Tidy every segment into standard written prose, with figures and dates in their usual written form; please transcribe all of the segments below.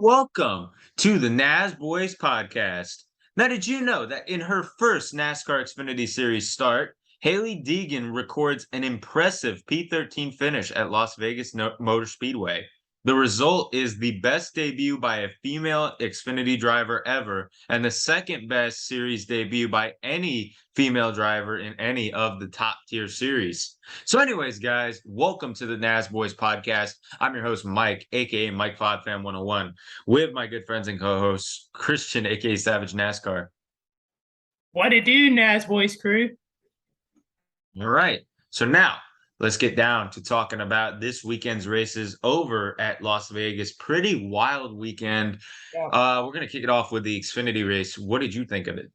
Welcome to the Nasboys podcast. Now, did you know that in her first NASCAR Xfinity Series start, Haley Deegan records an impressive P13 finish at Las Vegas Motor Speedway? The result is the best debut by a female Xfinity driver ever, and the second best series debut by any female driver in any of the top tier series. So, anyways, guys, welcome to the Nasboys podcast. I'm your host, Mike, aka Mike Fod Fan 101, with my good friends and co-hosts, Christian, aka Savage NASCAR. What it do, Nasboys crew? All right. So now let's get down to talking about this weekend's races over at Las Vegas. Pretty wild weekend. Yeah. We're going to kick it off with the Xfinity race. What did you think of it?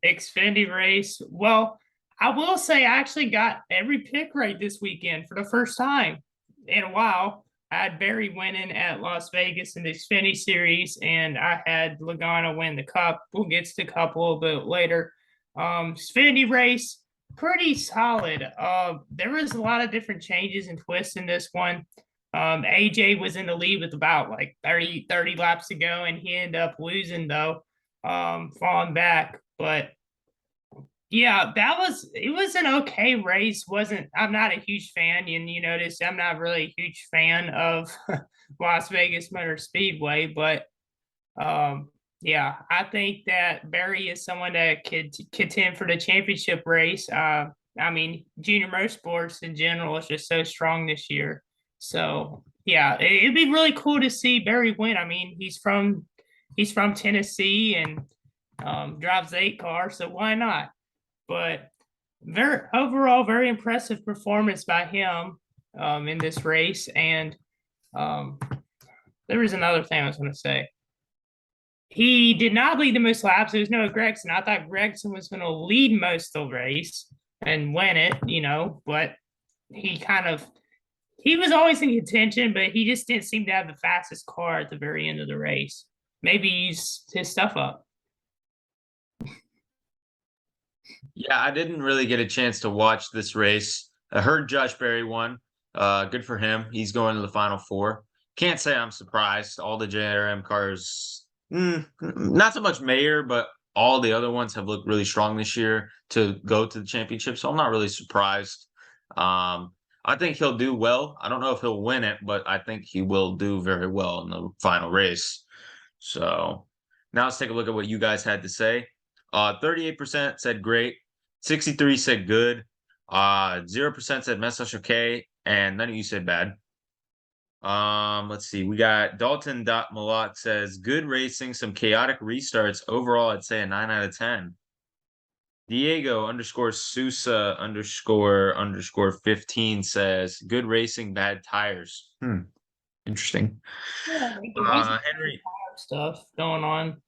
Xfinity race. Well, I will say I actually got every pick right this weekend for the first time in a while. I had Barry winning at Las Vegas in the Xfinity Series, and I had Logano win the Cup. We'll get to the Cup a little bit later. Xfinity race, pretty solid. There was a lot of different changes and twists in this one. AJ was in the lead with about like 30 laps to go, and he ended up losing though, falling back. But yeah, it was an okay race. I'm not a huge fan, and you notice I'm not really a huge fan of Las Vegas Motor Speedway, but yeah, I think that Barry is someone that could contend for the championship race. I mean, junior motorsports in general is just so strong this year. So yeah, it'd be really cool to see Barry win. I mean, he's from Tennessee and drives the 8 car, so why not? But overall, very impressive performance by him in this race. And there was another thing I was going to say. He did not lead the most laps. There was no Gregson. I thought Gregson was going to lead most of the race and win it, but he was always in contention, but he just didn't seem to have the fastest car at the very end of the race. Maybe he used his stuff up. Yeah, I didn't really get a chance to watch this race. I heard Josh Berry won. Good for him. He's going to the Final Four. Can't say I'm surprised. All the JRM cars, not so much Mayer, but all the other ones have looked really strong this year to go to the championship. So I'm not really surprised. I think he'll do well. I don't know if he'll win it, but I think he will do very well in the final race. So now let's take a look at what you guys had to say. 38% said great, 63 said good, 0% said message okay, and none of you said bad. Let's see. We got Dalton.Malak says good racing, some chaotic restarts. Overall, I'd say a 9 out of 10. Diego _Sousa _15 says good racing, bad tires. Interesting. Yeah, Henry stuff going on.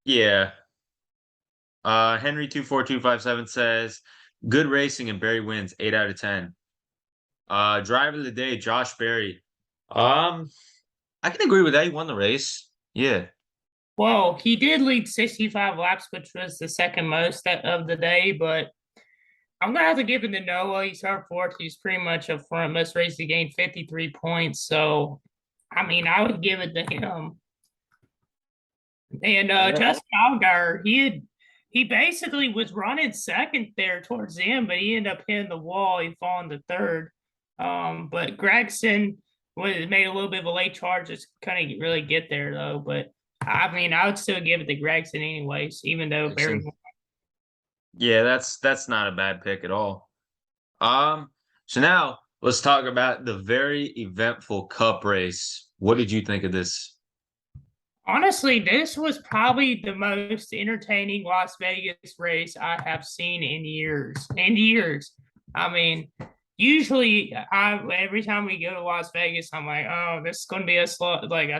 Yeah. Henry 24257 says good racing and Barry wins 8 out of 10. Driver of the day, Josh Berry. I can agree with that. He won the race. Yeah. Well, he did lead 65 laps, which was the second most of the day, but I'm gonna have to give it to Noah. He's our fourth. He's pretty much up front. Most race he gained 53 points. So I mean, I would give it to him. And Justin Allgaier, he basically was running second there towards the end, but he ended up hitting the wall. He fallen to third. But Gregson made a little bit of a late charge, just couldn't really get there though. But I mean, I would still give it to Gregson anyways, even though Barry. Yeah, that's not a bad pick at all. So now let's talk about the very eventful Cup race. What did you think of this? Honestly, this was probably the most entertaining Las Vegas race I have seen in years. I mean, usually every time we go to Las Vegas, I'm like, oh, this is going to be a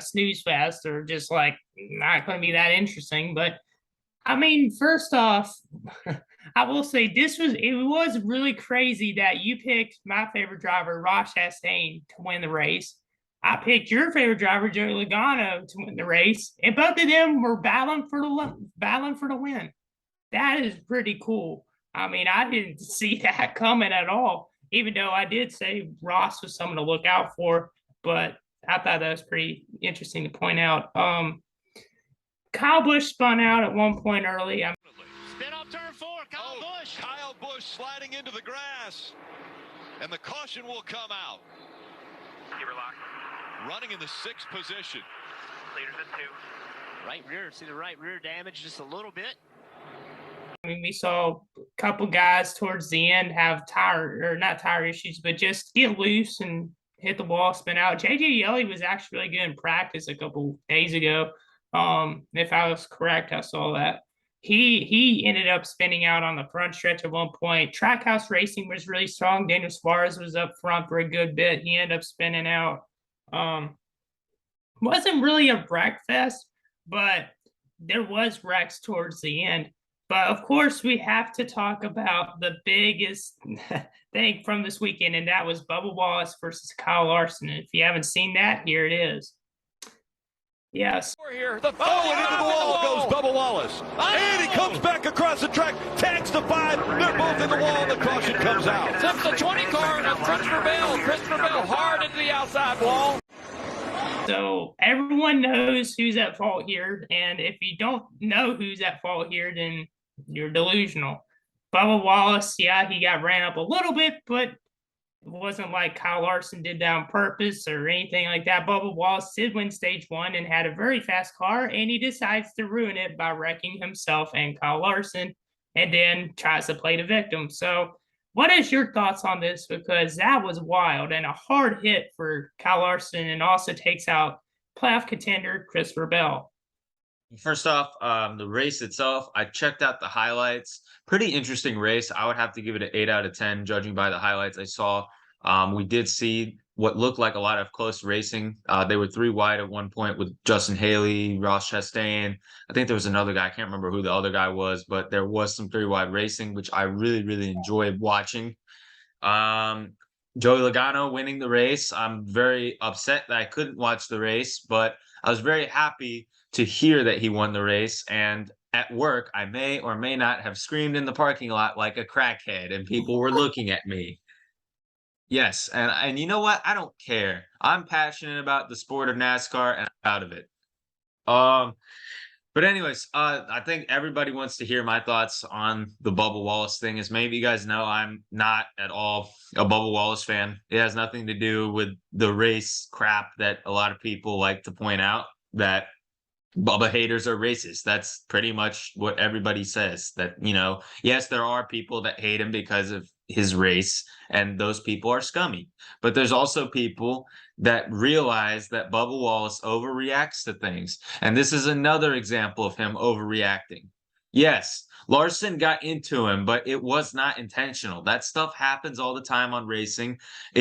snooze fest, or just like not going to be that interesting. But I mean, first off, I will say it was really crazy that you picked my favorite driver, Ross Chastain, to win the race. I picked your favorite driver, Joey Logano, to win the race, and both of them were battling for the win. That is pretty cool. I mean, I didn't see that coming at all, even though I did say Ross was someone to look out for. But I thought that was pretty interesting to point out. Kyle Busch spun out at one point early. Spin off turn 4, Kyle Busch. Kyle Busch sliding into the grass, and the caution will come out. Keep her locked. Running in the 6th position. Leaders at 2. Right rear, see the right rear damage just a little bit. I mean, we saw a couple guys towards the end have not tire issues, but just get loose and hit the wall, spin out. JJ Yeley was actually really good in practice a couple days ago. If I was correct, I saw that. He ended up spinning out on the front stretch at one point. Trackhouse Racing was really strong. Daniel Suarez was up front for a good bit. He ended up spinning out. Wasn't really a wreck fest, but there was wrecks towards the end. But of course, we have to talk about the biggest thing from this weekend, and that was Bubba Wallace versus Kyle Larson. And if you haven't seen that, here it is. Yes. We're here. And into the wall goes Bubba Wallace. And he comes back across the track, tags the 5. They're both in the wall, and the caution comes out. Tips the 20 car of Christopher Bell. Christopher Bell hard into the outside wall. So everyone knows who's at fault here. And if you don't know who's at fault here, then you're delusional. Bubba Wallace, yeah, he got ran up a little bit, but it wasn't like Kyle Larson did that on purpose or anything like that. Bubba Wallace did win stage 1 and had a very fast car, and he decides to ruin it by wrecking himself and Kyle Larson, and then tries to play the victim. So what is your thoughts on this? Because that was wild and a hard hit for Kyle Larson, and also takes out playoff contender Christopher Bell. First off, the race itself, I checked out the highlights. Pretty interesting race. I would have to give it an 8 out of 10, judging by the highlights I saw. We did see what looked like a lot of close racing. They were 3 wide at one point with Justin Haley, Ross Chastain. I think there was another guy. I can't remember who the other guy was, but there was some 3 wide racing, which I really, really enjoyed watching. Joey Logano winning the race. I'm very upset that I couldn't watch the race, but I was very happy to hear that he won the race. And at work, I may or may not have screamed in the parking lot like a crackhead, and people were looking at me. Yes, and you know what? I don't care. I'm passionate about the sport of NASCAR, and I'm proud of it. But anyways, I think everybody wants to hear my thoughts on the Bubba Wallace thing. As many of you guys know, I'm not at all a Bubba Wallace fan. It has nothing to do with the race crap that a lot of people like to point out, that Bubba haters are racist. That's pretty much what everybody says. That, yes, there are people that hate him because of his race, and those people are scummy. But there's also people that realize that Bubba Wallace overreacts to things. And this is another example of him overreacting. Yes, Larson got into him, but it was not intentional. That stuff happens all the time in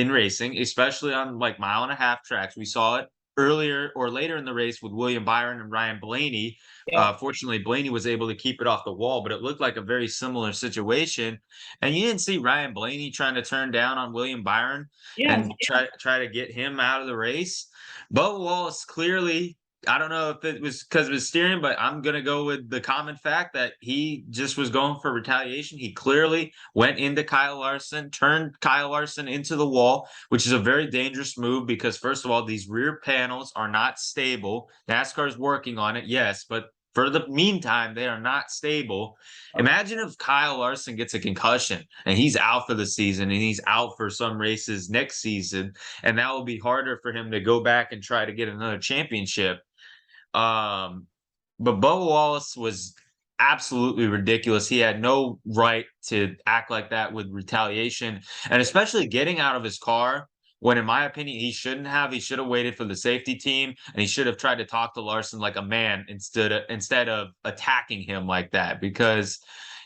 racing, especially on like 1.5-mile tracks. We saw it earlier or later in the race with William Byron and Ryan Blaney. Yeah. Fortunately, Blaney was able to keep it off the wall, but it looked like a very similar situation. And you didn't see Ryan Blaney trying to turn down on William Byron and try to get him out of the race. Bubba Wallace clearly, I don't know if it was because of his steering, but I'm going to go with the common fact that he just was going for retaliation. He clearly went into Kyle Larson, turned Kyle Larson into the wall, which is a very dangerous move because, first of all, these rear panels are not stable. NASCAR's working on it, yes, but for the meantime, they are not stable. Imagine if Kyle Larson gets a concussion and he's out for the season, and he's out for some races next season, and that will be harder for him to go back and try to get another championship. But Bubba Wallace was absolutely ridiculous. He had no right to act like that with retaliation, and especially getting out of his car when, in my opinion, he shouldn't have. He should have waited for the safety team, and he should have tried to talk to Larson like a man instead of attacking him like that, because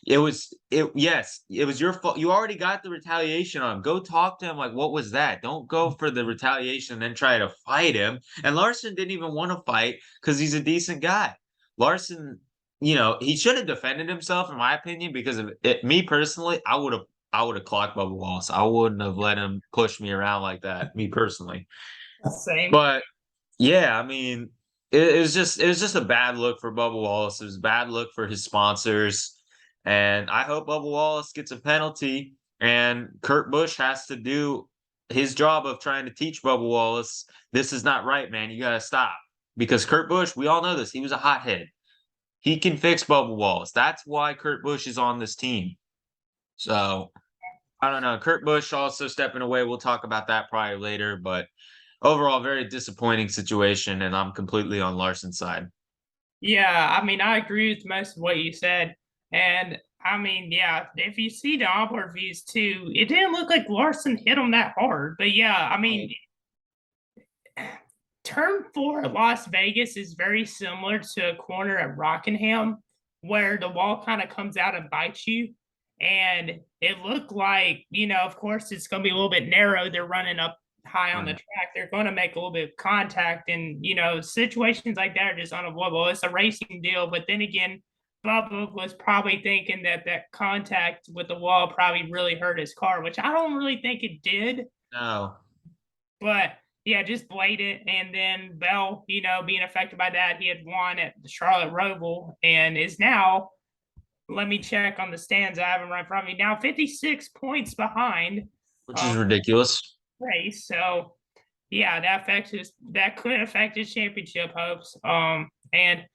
it was your fault. You already got the retaliation on him. Go talk to him like, what was that? Don't go for the retaliation and then try to fight him. And Larson didn't even want to fight because he's a decent guy. Larson, he should have defended himself, in my opinion, because of it. Me personally, I would have clocked Bubba Wallace. I wouldn't have let him push me around like that, me personally. Same. But yeah, I mean, it was just a bad look for Bubba Wallace. It was a bad look for his sponsors. And I hope Bubba Wallace gets a penalty, and Kurt Busch has to do his job of trying to teach Bubba Wallace, this is not right, man. You gotta stop. Because Kurt Busch, we all know this, he was a hothead. He can fix Bubba Wallace. That's why Kurt Busch is on this team. So I don't know. Kurt Busch also stepping away. We'll talk about that probably later, but overall, very disappointing situation, and I'm completely on Larson's side. Yeah, I mean, I agree with most of what you said. And I mean, yeah, if you see the onboard views too, it didn't look like Larson hit him that hard. But yeah, I mean, turn 4 at Las Vegas is very similar to a corner at Rockingham where the wall kind of comes out and bites you. And it looked like, of course, it's going to be a little bit narrow. They're running up high on the track. They're going to make a little bit of contact. And, situations like that are just unavoidable. It's a racing deal. But then again, Bubba was probably thinking that contact with the wall probably really hurt his car, which I don't really think it did. No. But yeah, just blatant. And then Bell, being affected by that, he had won at the Charlotte Roval and is now, let me check on the stands. I have him right in front of me now, 56 points behind, Which is ridiculous. Race. So yeah, that could affect his championship hopes. And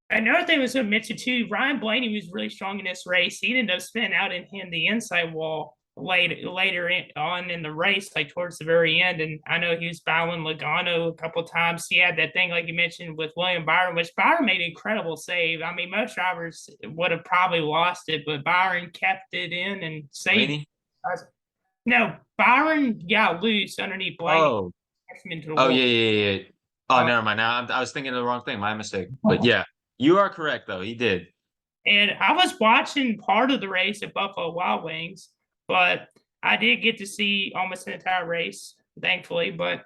another thing was to mention too, Ryan Blaney was really strong in this race. He ended up spinning out and hitting the inside wall later on in the race, like towards the very end. And I know he was battling Logano a couple of times. He had that thing, like you mentioned, with William Byron, which Byron made an incredible save. I mean, most drivers would have probably lost it, but Byron kept it in and saved it. No, Byron got loose underneath Blaney. Yeah. Oh, never mind. Now I was thinking of the wrong thing. My mistake. But yeah, you are correct, though. He did. And I was watching part of the race at Buffalo Wild Wings, but I did get to see almost the entire race, thankfully. But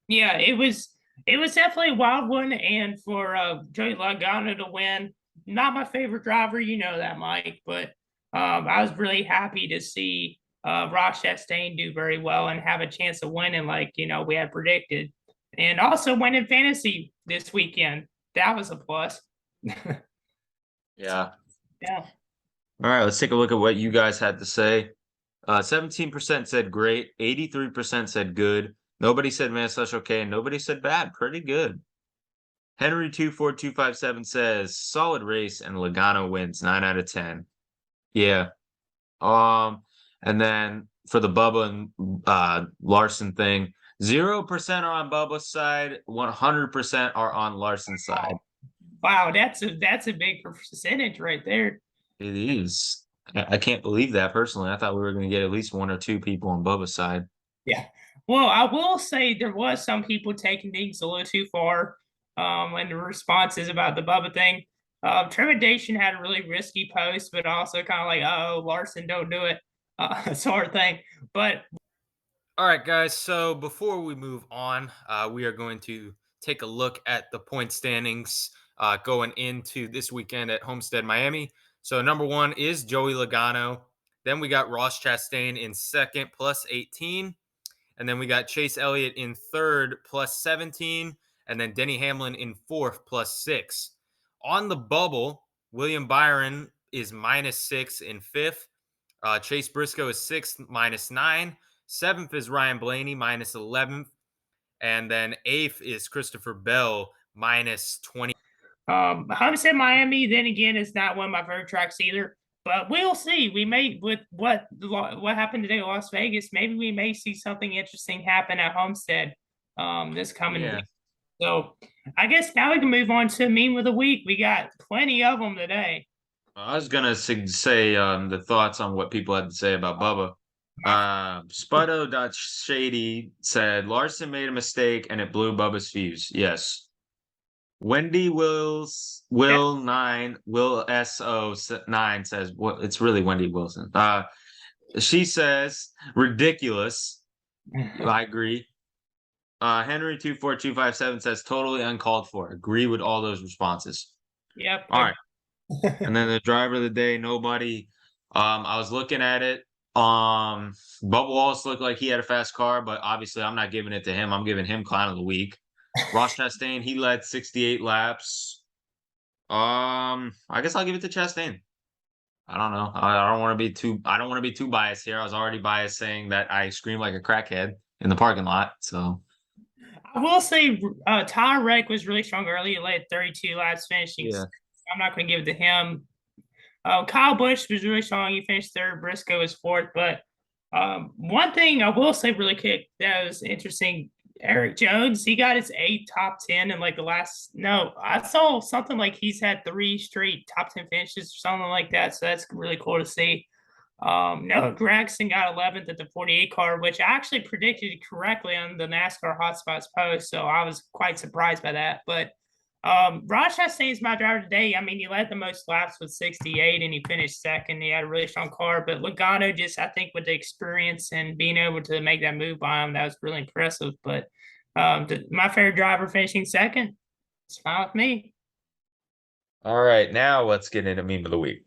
yeah, it was definitely a wild one. And for Joey Logano to win, not my favorite driver, you know that, Mike. But I was really happy to see Ross Chastain do very well and have a chance of winning, like we had predicted, and also winning fantasy this weekend. That was a plus. Yeah. Yeah. All right, let's take a look at what you guys had to say. 17% said great, 83% said good. Nobody said man slash okay, and nobody said bad. Pretty good. Henry24257 says solid race and Logano wins 9 out of 10. Yeah. And then for the Bubba and Larson thing, 0% are on Bubba's side, 100% are on Larson's side. Wow, that's a big percentage right there. It is. I can't believe that personally. I thought we were going to get at least 1 or 2 people on Bubba's side. Yeah. Well, I will say there was some people taking things a little too far and the responses about the Bubba thing. Trepidation had a really risky post, but also kind of like, oh, Larson, don't do it, sort of thing. But all right, guys. So before we move on, we are going to take a look at the point standings going into this weekend at Homestead, Miami. So number 1 is Joey Logano. Then we got Ross Chastain in second, plus 18. And then we got Chase Elliott in third, plus 17. And then Denny Hamlin in fourth, plus 6. On the bubble, William Byron is -6 in fifth. Chase Briscoe is sixth, -9. Seventh is Ryan Blaney, -11th. And then eighth is Christopher Bell, -20. Homestead Miami, then again, is not one of my favorite tracks either. But we'll see. We may, with what happened today at Las Vegas, maybe we may see something interesting happen at Homestead this coming week. So I guess now we can move on to meme of the week. We got plenty of them today. I was gonna say the thoughts on what people had to say about Bubba. Spuddo.shady said Larson made a mistake and it blew Bubba's fuse. Yes. Wendy Will SO9 says, well, it's really Wendy Wilson. She says ridiculous. I agree. Henry24257 says totally uncalled for. Agree with all those responses. Yep. All right. And then the driver of the day, nobody. I was looking at it. Bubba Wallace looked like he had a fast car, but obviously I'm not giving it to him. I'm giving him clown of the week. Ross Chastain, he led 68 laps. I guess I'll give it to Chastain. I don't know. I don't want to be too. I don't want to be too biased here. I was already biased saying that I scream like a crackhead in the parking lot. So I will say Tyler Reddick was really strong early. He led 32 laps finishing. yeah. I'm not going to give it to him. Kyle Busch was really strong. He finished third. Briscoe was fourth. But one thing I will say really quick that was interesting, Eric Jones, he got his 8 top 10 in like the last, no, I saw something like he's had 3 straight top 10 finishes or something like that. So that's really cool to see. Noah Gragson got 11th at the 48 car, which I actually predicted correctly on the NASCAR Hotspots post. So I was quite surprised by that. But Raj Chastain is my driver today. I mean, he led the most laps with 68 and he finished second. He had a really strong car. But Logano just, I think, with the experience and being able to make that move by him, that was really impressive. But my favorite driver finishing second, it's fine with me. All right, now let's get into meme of the week.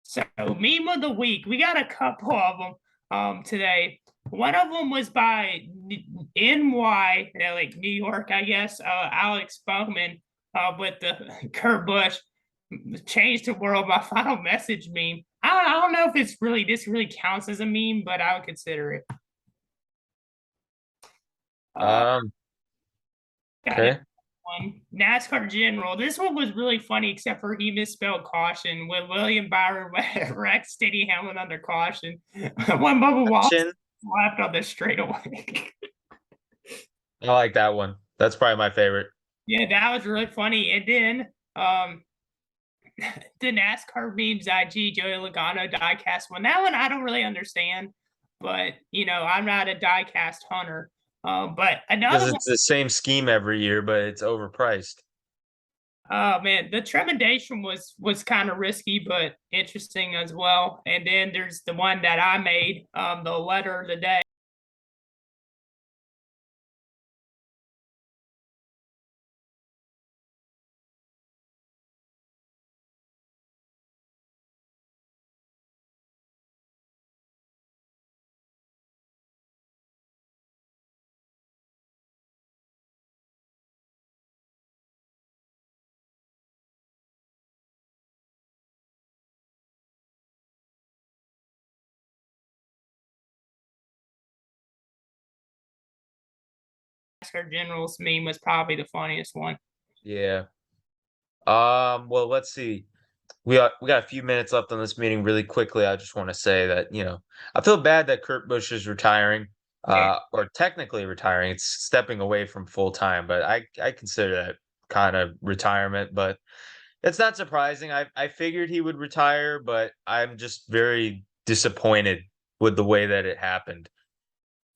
So, meme of the week, we got a couple of them today. One of them was by NY, like New York, I guess, Alex Bowman with the Kurt Busch changed the world. My final message meme. I don't know if this really counts as a meme, but I would consider it. Okay. One NASCAR General. This one was really funny, except for he misspelled caution when William Byron wrecked Steady Hamlin under caution. When Bubba Wallace left on the straightaway. I like that one. That's probably my favorite. Yeah, that was really funny. And then the NASCAR memes IG Joey Logano diecast one. That one I don't really understand, but I'm not a diecast hunter. But another because it's the same scheme every year, but it's overpriced. Oh man, the trepidation was kind of risky, but interesting as well. And then there's the one that I made, the letter of the day. NASCAR General's meme was probably the funniest one. Yeah. Well, let's see. We got a few minutes left on this meeting. Really quickly, I just want to say that I feel bad that Kurt Busch is retiring, or technically retiring. It's stepping away from full time, but I consider that kind of retirement. But it's not surprising. I figured he would retire, but I'm just very disappointed with the way that it happened.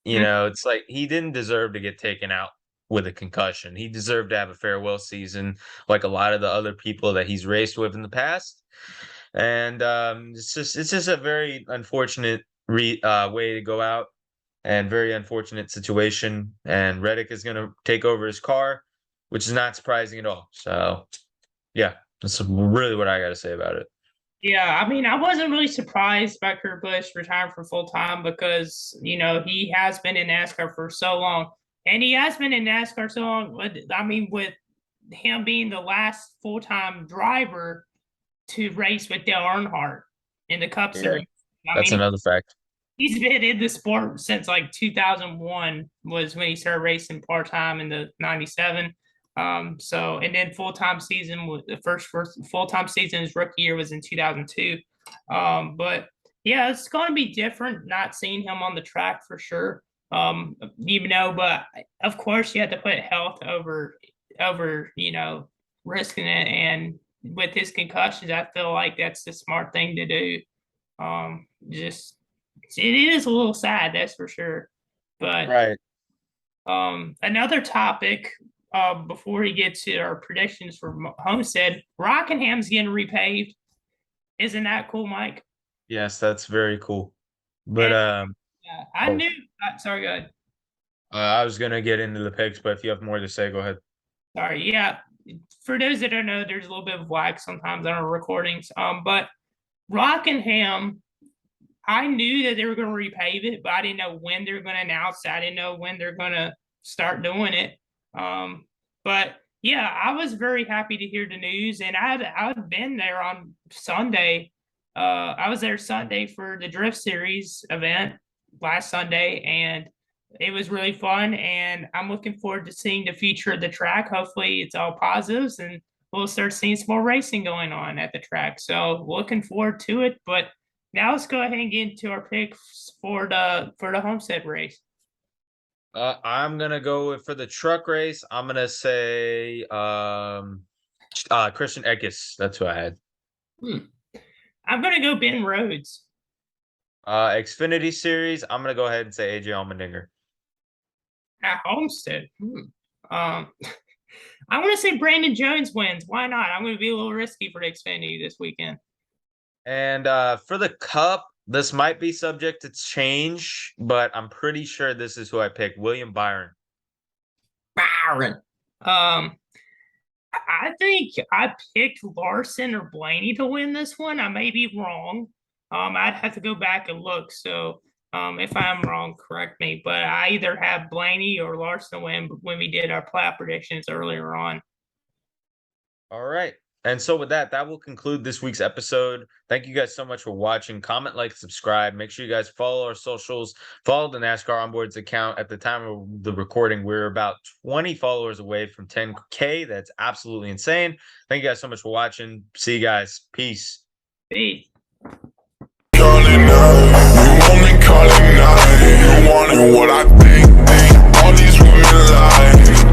It's like he didn't deserve to get taken out with a concussion. He deserved to have a farewell season like a lot of the other people that he's raced with in the past. And it's just a very unfortunate way to go out and very unfortunate situation. And Reddick is going to take over his car, which is not surprising at all. So, yeah, that's really what I got to say about it. Yeah, I mean, I wasn't really surprised by Kurt Busch retiring for full time because he has been in NASCAR for so long, and he has been in NASCAR so long. I mean, with him being the last full time driver to race with Dale Earnhardt in the Cup Series. That's another fact. He's been in the sport since like 2001 was when he started racing part time in the 97. So and then full time season was the first full time season his rookie year was in 2002. But yeah, it's going to be different not seeing him on the track for sure. But of course you have to put health over risking it, and with his concussions, I feel like that's the smart thing to do. Just it is a little sad, that's for sure. But right. Another topic before we get to our predictions for Homestead, Rockinham's getting repaved. Isn't that cool, Mike? Yes, that's very cool. But yeah, I knew. Sorry, go ahead. I was gonna get into the picks, but if you have more to say, go ahead. Sorry. Yeah. For those that don't know, there's a little bit of lag sometimes on our recordings. But Rockingham, I knew that they were going to repave it, but I didn't know when they were going to announce it. I didn't know when they're going to start doing it. But yeah, I was very happy to hear the news, and I'd been there on Sunday I was there Sunday for the Drift Series event last Sunday, and it was really fun. And I'm looking forward to seeing the future of the track. Hopefully, it's all positives, and we'll start seeing some more racing going on at the track. So, looking forward to it. But now let's go ahead and get into our picks for the Homestead race. I'm gonna go for the truck race. I'm gonna say Christian Eckes. That's who I had. I'm gonna go Ben Rhodes. Xfinity Series. I'm gonna go ahead and say AJ Allmendinger. At Homestead. I want to say Brandon Jones wins. Why not? I'm going to be a little risky for the Xfinity this weekend. And for the Cup, this might be subject to change, but I'm pretty sure this is who I picked. William Byron. I think I picked Larson or Blaney to win this one. I may be wrong. I'd have to go back and look. So if I'm wrong, correct me. But I either have Blaney or Larson win when we did our playoff predictions earlier on. All right. And so with that, that will conclude this week's episode. Thank you guys so much for watching. Comment, like, subscribe. Make sure you guys follow our socials. Follow the NASCAR Onboards account. At the time of the recording, we're about 20 followers away from 10K. That's absolutely insane. Thank you guys so much for watching. See you guys. Peace. Peace. Calling out, you want me calling out. You wanting what I think, all these women lie.